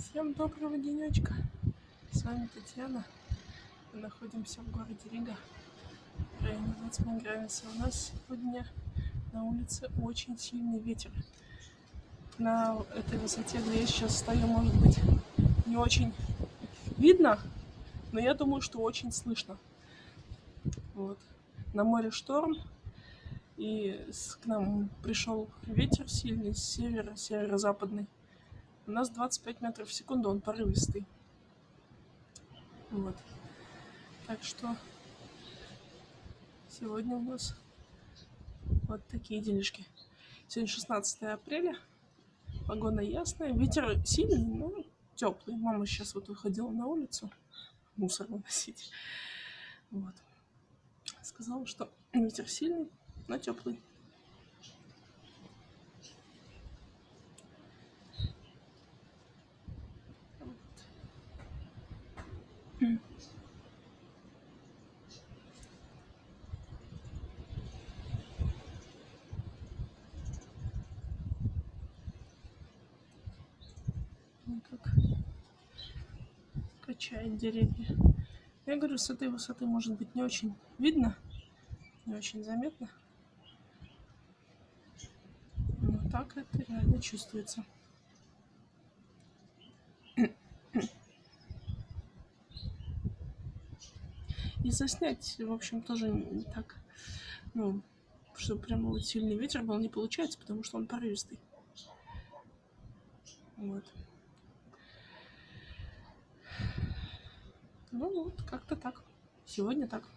Всем доброго денечка. С вами Татьяна. Мы находимся в городе Рига. В районе 25 градусов. У нас сегодня на улице очень сильный ветер. На этой высоте, где я сейчас стою, может быть, не очень видно, но я думаю, что очень слышно. Вот. На море шторм, и к нам пришел ветер сильный с севера, северо-западный. У нас 25 метров в секунду, он порывистый. Вот. Так что сегодня у нас вот такие делишки. Сегодня 16 апреля. Погода ясная. Ветер сильный, но теплый. Мама сейчас вот выходила на улицу мусор выносить. Вот. Сказала, что ветер сильный, но теплый. Вот как качает деревья. Я говорю, с этой высоты может быть не очень видно, не очень заметно. Но так это реально чувствуется. И заснять, в общем, тоже не так, что прямо вот сильный ветер был, не получается, потому что он порывистый. Вот. Ну вот, как-то так. Сегодня так.